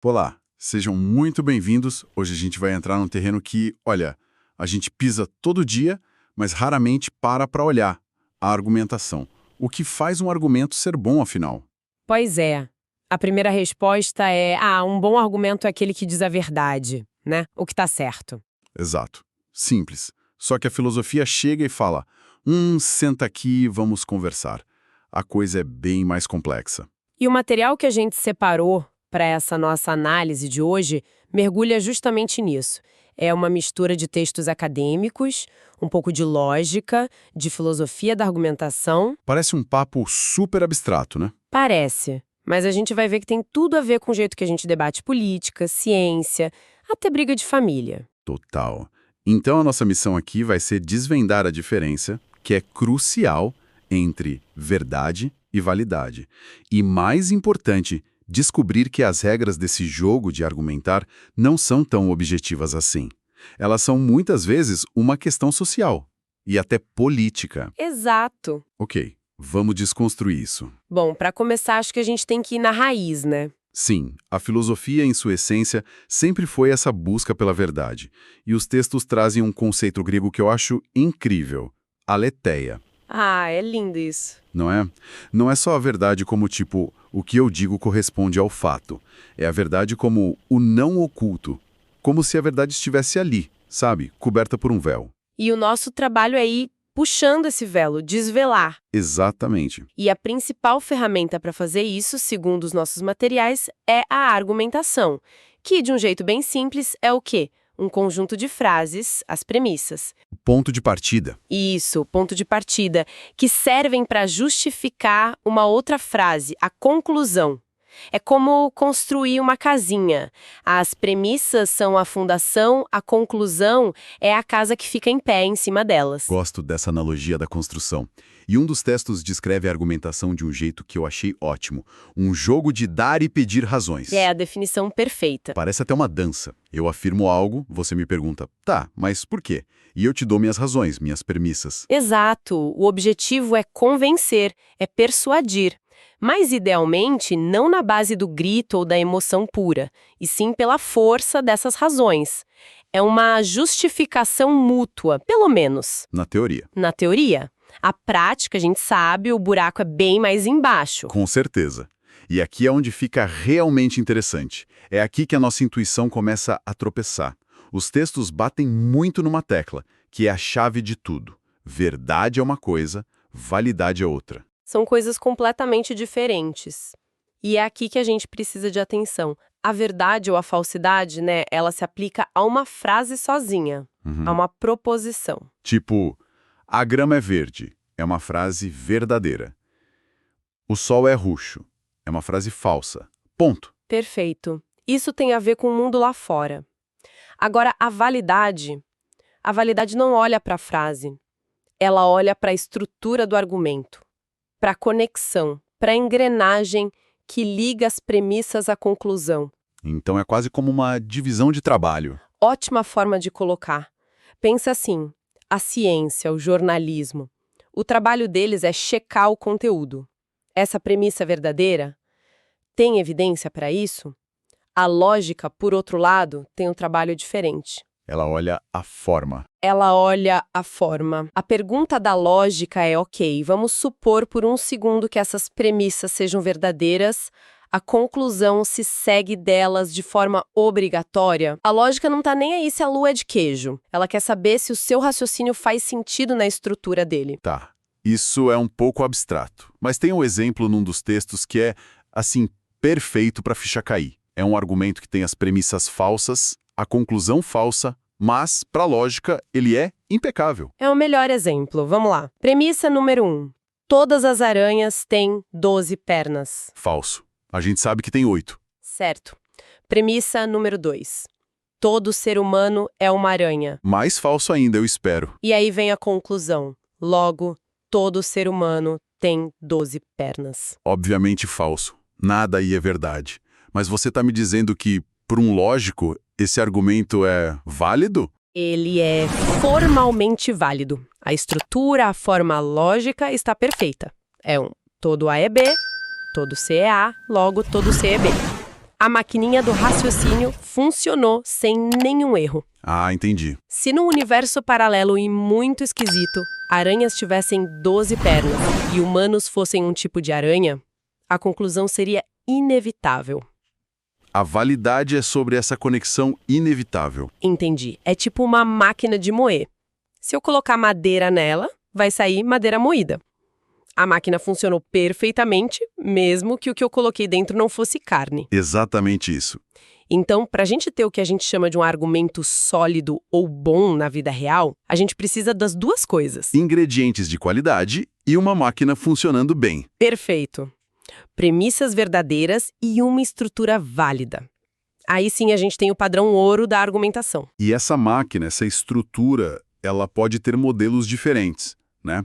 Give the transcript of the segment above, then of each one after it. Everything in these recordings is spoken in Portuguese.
Olá, sejam muito bem-vindos. Hoje a gente vai entrar num terreno que, olha, a gente pisa todo dia, mas raramente para olhar a argumentação. O que faz um argumento ser bom, afinal? Pois é. A primeira resposta é: um bom argumento é aquele que diz a verdade, né? O que tá certo. Exato. Simples. Só que a filosofia chega e fala: senta aqui, vamos conversar. A coisa é bem mais complexa. E o material que a gente separou para essa nossa análise de hoje mergulha justamente nisso. É uma mistura de textos acadêmicos, um pouco de lógica, de filosofia da argumentação. Parece um papo super abstrato, né? Parece, mas a gente vai ver que tem tudo a ver com o jeito que a gente debate política, ciência, até briga de família. Total. Então a nossa missão aqui vai ser desvendar a diferença, que é crucial, entre verdade e validade. E mais importante, descobrir que as regras desse jogo de argumentar não são tão objetivas assim. Elas são muitas vezes uma questão social e até política. Exato. Ok, vamos desconstruir isso. Bom, para começar, acho que a gente tem que ir na raiz, né? Sim, a filosofia, em sua essência, sempre foi essa busca pela verdade. E os textos trazem um conceito grego que eu acho incrível: aletheia. É lindo isso. Não é? Não é só a verdade como tipo, o que eu digo corresponde ao fato. É a verdade como o não oculto. Como se a verdade estivesse ali, sabe? Coberta por um véu. E o nosso trabalho é ir puxando esse velo, desvelar. Exatamente. E a principal ferramenta para fazer isso, segundo os nossos materiais, é a argumentação, que, de um jeito bem simples, é o quê? Um conjunto de frases, as premissas. Ponto de partida. Isso, ponto de partida, que servem para justificar uma outra frase, a conclusão. É como construir uma casinha. As premissas são a fundação, a conclusão é a casa que fica em pé em cima delas. Gosto dessa analogia da construção. E um dos textos descreve a argumentação de um jeito que eu achei ótimo. Um jogo de dar e pedir razões. É a definição perfeita. Parece até uma dança. Eu afirmo algo, você me pergunta, tá, mas por quê? E eu te dou minhas razões, minhas premissas. Exato. O objetivo é convencer, é persuadir. Mas, idealmente, não na base do grito ou da emoção pura, e sim pela força dessas razões. É uma justificação mútua, pelo menos. Na teoria. Na teoria. A prática, a gente sabe, o buraco é bem mais embaixo. Com certeza. E aqui é onde fica realmente interessante. É aqui que a nossa intuição começa a tropeçar. Os textos batem muito numa tecla, que é a chave de tudo. Verdade é uma coisa, validade é outra. São coisas completamente diferentes. E é aqui que a gente precisa de atenção. A verdade ou a falsidade, né, ela se aplica a uma frase sozinha, a uma proposição. Tipo, a grama é verde, é uma frase verdadeira. O sol é roxo, é uma frase falsa. Ponto. Perfeito. Isso tem a ver com o mundo lá fora. Agora, a validade não olha para a frase. Ela olha para a estrutura do argumento, para a conexão, para a engrenagem que liga as premissas à conclusão. Então é quase como uma divisão de trabalho. Ótima forma de colocar. Pensa assim, a ciência, o jornalismo, o trabalho deles é checar o conteúdo. Essa premissa é verdadeira? Tem evidência para isso? A lógica, por outro lado, tem um trabalho diferente. Ela olha a forma. Ela olha a forma. A pergunta da lógica é, ok, vamos supor por um segundo que essas premissas sejam verdadeiras, a conclusão se segue delas de forma obrigatória. A lógica não está nem aí se a lua é de queijo. Ela quer saber se o seu raciocínio faz sentido na estrutura dele. Tá, isso é um pouco abstrato. Mas tem um exemplo num dos textos que é, assim, perfeito para a ficha cair. É um argumento que tem as premissas falsas, a conclusão falsa, mas, para a lógica, ele é impecável. É o melhor exemplo. Vamos lá. Premissa número 1. Todas as aranhas têm 12 pernas. Falso. A gente sabe que tem 8. Certo. Premissa número 2. Todo ser humano é uma aranha. Mais falso ainda, eu espero. E aí vem a conclusão. Logo, todo ser humano tem 12 pernas. Obviamente falso. Nada aí é verdade. Mas você está me dizendo que, por um lógico, esse argumento é válido? Ele é formalmente válido. A estrutura, a forma lógica está perfeita. Todo A é B, todo C é A, logo todo C é B. A maquininha do raciocínio funcionou sem nenhum erro. Ah, entendi. Se num universo paralelo e muito esquisito, aranhas tivessem 12 pernas e humanos fossem um tipo de aranha, a conclusão seria inevitável. A validade é sobre essa conexão inevitável. Entendi. É tipo uma máquina de moer. Se eu colocar madeira nela, vai sair madeira moída. A máquina funcionou perfeitamente, mesmo que o que eu coloquei dentro não fosse carne. Exatamente isso. Então, para a gente ter o que a gente chama de um argumento sólido ou bom na vida real, a gente precisa das duas coisas. Ingredientes de qualidade e uma máquina funcionando bem. Perfeito. Premissas verdadeiras e uma estrutura válida. Aí sim a gente tem o padrão ouro da argumentação. E essa máquina, essa estrutura, ela pode ter modelos diferentes, né?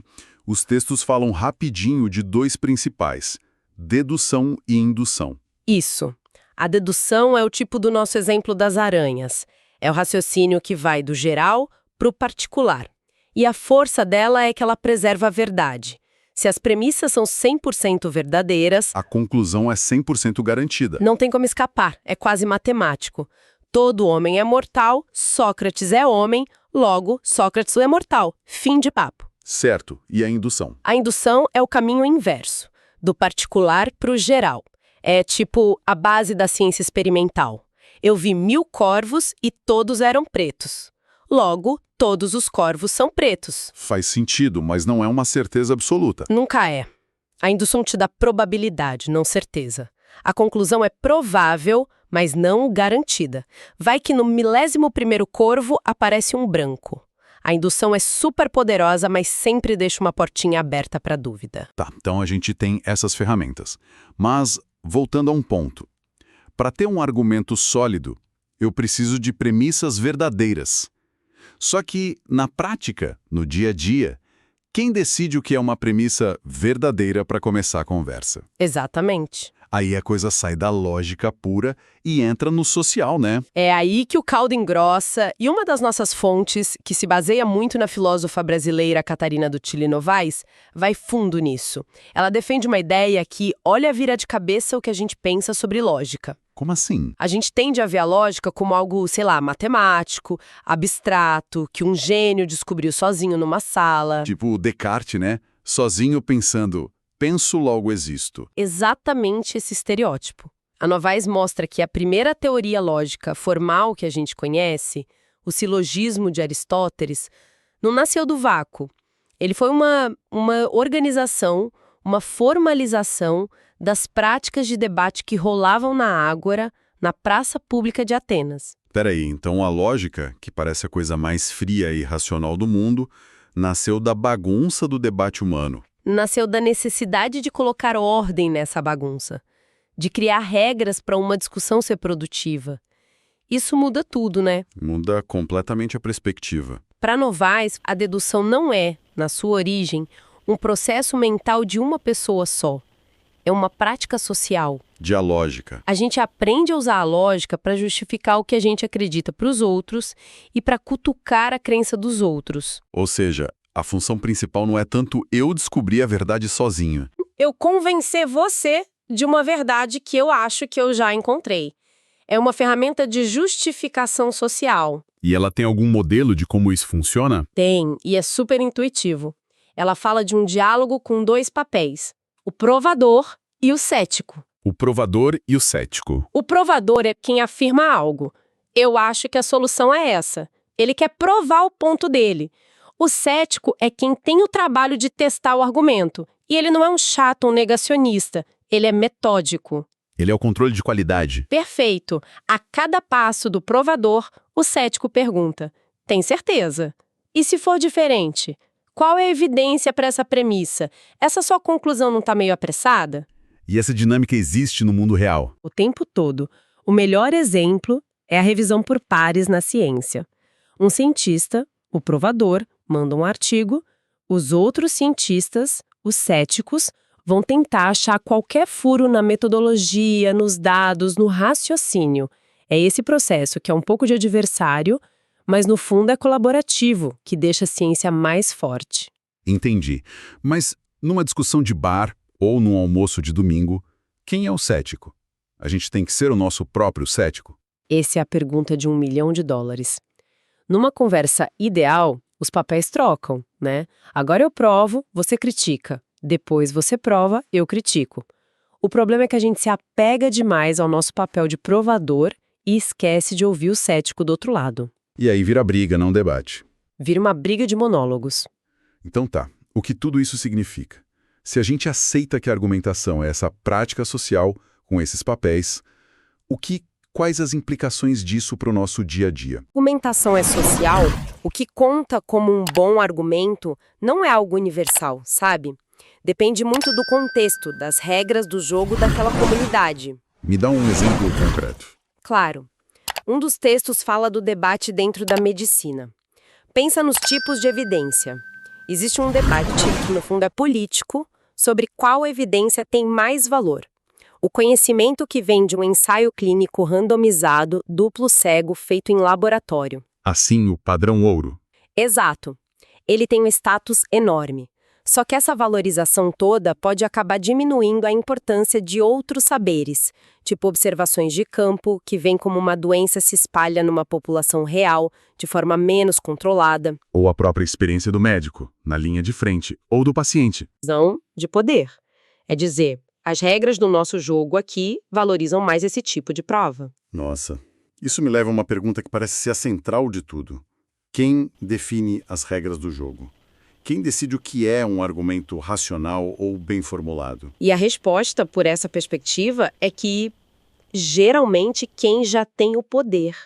Os textos falam rapidinho de dois principais, dedução e indução. Isso. A dedução é o tipo do nosso exemplo das aranhas. É o raciocínio que vai do geral para o particular. E a força dela é que ela preserva a verdade. Se as premissas são 100% verdadeiras, A conclusão é 100% garantida. não tem como escapar, é quase matemático. Todo homem é mortal, Sócrates é homem, logo, Sócrates é mortal. Fim de papo. Certo. E a indução? A indução é o caminho inverso, do particular para o geral. É tipo a base da ciência experimental. Eu vi 1000 corvos e todos eram pretos. Logo, todos os corvos são pretos. Faz sentido, mas não é uma certeza absoluta. Nunca é. A indução te dá probabilidade, não certeza. A conclusão é provável, mas não garantida. Vai que no 11º corvo aparece um branco. A indução é super poderosa, mas sempre deixa uma portinha aberta para dúvida. Tá, então a gente tem essas ferramentas. Mas, voltando a um ponto. Para ter um argumento sólido, eu preciso de premissas verdadeiras. Só que, na prática, no dia a dia, quem decide o que é uma premissa verdadeira para começar a conversa? Exatamente. Aí a coisa sai da lógica pura e entra no social, né? É aí que o caldo engrossa, e uma das nossas fontes, que se baseia muito na filósofa brasileira Catarina do Tille Novaes, vai fundo nisso. Ela defende uma ideia que olha vira de cabeça o que a gente pensa sobre lógica. Como assim? A gente tende a ver a lógica como algo, sei lá, matemático, abstrato, que um gênio descobriu sozinho numa sala. Tipo Descartes, né? Sozinho pensando, penso logo existo. Exatamente esse estereótipo. A Novaes mostra que a primeira teoria lógica formal que a gente conhece, o silogismo de Aristóteles, não nasceu do vácuo. Ele foi uma organização, uma formalização das práticas de debate que rolavam na Ágora, na praça pública de Atenas. Peraí, então a lógica, que parece a coisa mais fria e racional do mundo, nasceu da bagunça do debate humano. Nasceu da necessidade de colocar ordem nessa bagunça, de criar regras para uma discussão ser produtiva. Isso muda tudo, né? Muda completamente a perspectiva. Para Novaes, a dedução não é, na sua origem, um processo mental de uma pessoa só. É uma prática social. Dialógica. A gente aprende a usar a lógica para justificar o que a gente acredita para os outros e para cutucar a crença dos outros. Ou seja, a função principal não é tanto eu descobrir a verdade sozinho. Eu convencer você de uma verdade que eu acho que eu já encontrei. É uma ferramenta de justificação social. E ela tem algum modelo de como isso funciona? Tem, e é super intuitivo. Ela fala de um diálogo com dois papéis: o provador e o cético. O provador e o cético. O provador é quem afirma algo. Eu acho que a solução é essa. Ele quer provar o ponto dele. O cético é quem tem o trabalho de testar o argumento. E ele não é um chato ou negacionista. Ele é metódico. Ele é o controle de qualidade. Perfeito. A cada passo do provador, o cético pergunta: tem certeza? E se for diferente? Qual é a evidência para essa premissa? Essa sua conclusão não está meio apressada? E essa dinâmica existe no mundo real. O tempo todo. O melhor exemplo é a revisão por pares na ciência. Um cientista, o provador, manda um artigo, os outros cientistas, os céticos, vão tentar achar qualquer furo na metodologia, nos dados, no raciocínio. É esse processo que é um pouco de adversário, mas no fundo é colaborativo, que deixa a ciência mais forte. Entendi. Mas numa discussão de bar ou num almoço de domingo, quem é o cético? A gente tem que ser o nosso próprio cético? Essa é a pergunta de $1 milhão. Numa conversa ideal, os papéis trocam, né? Agora eu provo, você critica. Depois você prova, eu critico. O problema é que a gente se apega demais ao nosso papel de provador e esquece de ouvir o cético do outro lado. E aí vira briga, não debate. Vira uma briga de monólogos. Então tá, o que tudo isso significa? Se a gente aceita que a argumentação é essa prática social com esses papéis, quais as implicações disso para o nosso dia a dia? Argumentação é social, o que conta como um bom argumento não é algo universal, sabe? Depende muito do contexto, das regras do jogo daquela comunidade. Me dá um exemplo concreto. Claro. Um dos textos fala do debate dentro da medicina. Pensa nos tipos de evidência. Existe um debate, que no fundo é político, sobre qual evidência tem mais valor. O conhecimento que vem de um ensaio clínico randomizado, duplo cego, feito em laboratório. Assim, o padrão ouro. Exato. Ele tem um status enorme. Só que essa valorização toda pode acabar diminuindo a importância de outros saberes, tipo observações de campo, que veem como uma doença se espalha numa população real, de forma menos controlada. Ou a própria experiência do médico, na linha de frente, ou do paciente. Visão de poder. É dizer, as regras do nosso jogo aqui valorizam mais esse tipo de prova. Nossa, isso me leva a uma pergunta que parece ser a central de tudo. Quem define as regras do jogo? Quem decide o que é um argumento racional ou bem formulado? E a resposta, por essa perspectiva, é que, geralmente, quem já tem o poder.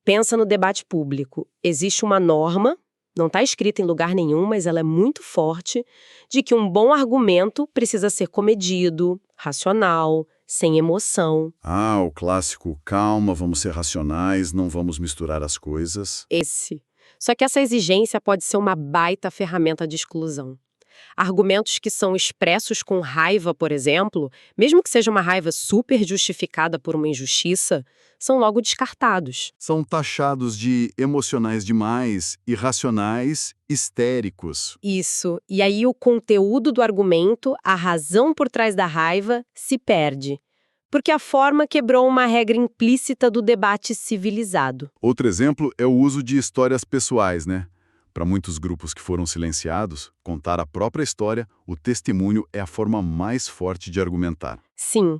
Pensa no debate público. Existe uma norma, não está escrita em lugar nenhum, mas ela é muito forte, de que um bom argumento precisa ser comedido, racional, sem emoção. Ah, o clássico, calma, vamos ser racionais, não vamos misturar as coisas. Só que essa exigência pode ser uma baita ferramenta de exclusão. Argumentos que são expressos com raiva, por exemplo, mesmo que seja uma raiva super justificada por uma injustiça, são logo descartados. São taxados de emocionais demais, irracionais, histéricos. Isso. E aí o conteúdo do argumento, a razão por trás da raiva, se perde. Porque a forma quebrou uma regra implícita do debate civilizado. Outro exemplo é o uso de histórias pessoais, né? Para muitos grupos que foram silenciados, contar a própria história, o testemunho é a forma mais forte de argumentar. Sim,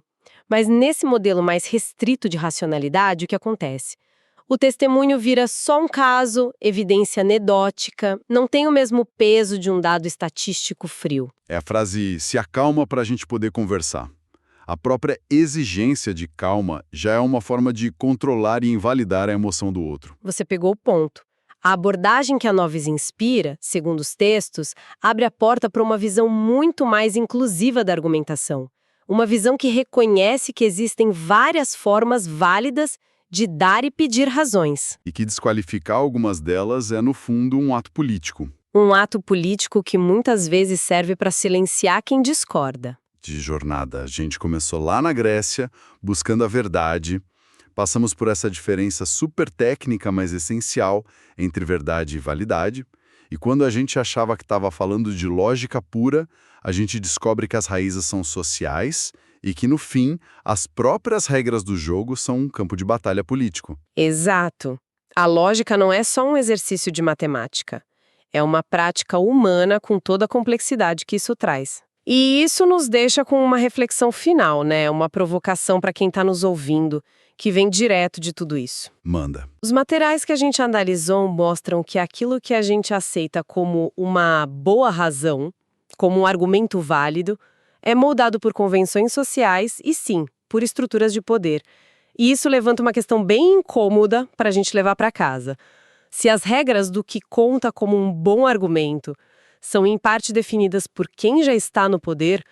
mas nesse modelo mais restrito de racionalidade, o que acontece? O testemunho vira só um caso, evidência anedótica, não tem o mesmo peso de um dado estatístico frio. É a frase "se acalma para a gente poder conversar". A própria exigência de calma já é uma forma de controlar e invalidar a emoção do outro. Você pegou o ponto. A abordagem que a Novis inspira, segundo os textos, abre a porta para uma visão muito mais inclusiva da argumentação. Uma visão que reconhece que existem várias formas válidas de dar e pedir razões. E que desqualificar algumas delas é, no fundo, um ato político. Um ato político que muitas vezes serve para silenciar quem discorda. De jornada. A gente começou lá na Grécia, buscando a verdade. Passamos por essa diferença super técnica, mas essencial, entre verdade e validade. E quando a gente achava que estava falando de lógica pura, a gente descobre que as raízes são sociais e que, no fim, as próprias regras do jogo são um campo de batalha político. Exato. A lógica não é só um exercício de matemática. É uma prática humana com toda a complexidade que isso traz. E isso nos deixa com uma reflexão final, né? Uma provocação para quem está nos ouvindo, que vem direto de tudo isso. Manda. Os materiais que a gente analisou mostram que aquilo que a gente aceita como uma boa razão, como um argumento válido, é moldado por convenções sociais e, sim, por estruturas de poder. E isso levanta uma questão bem incômoda para a gente levar para casa. Se as regras do que conta como um bom argumento são em parte definidas por quem já está no poder,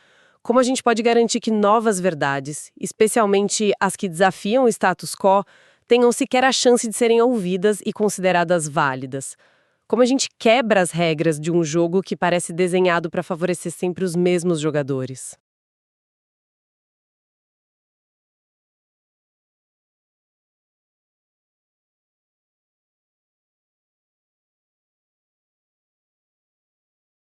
como a gente pode garantir que novas verdades, especialmente as que desafiam o status quo, tenham sequer a chance de serem ouvidas e consideradas válidas? Como a gente quebra as regras de um jogo que parece desenhado para favorecer sempre os mesmos jogadores?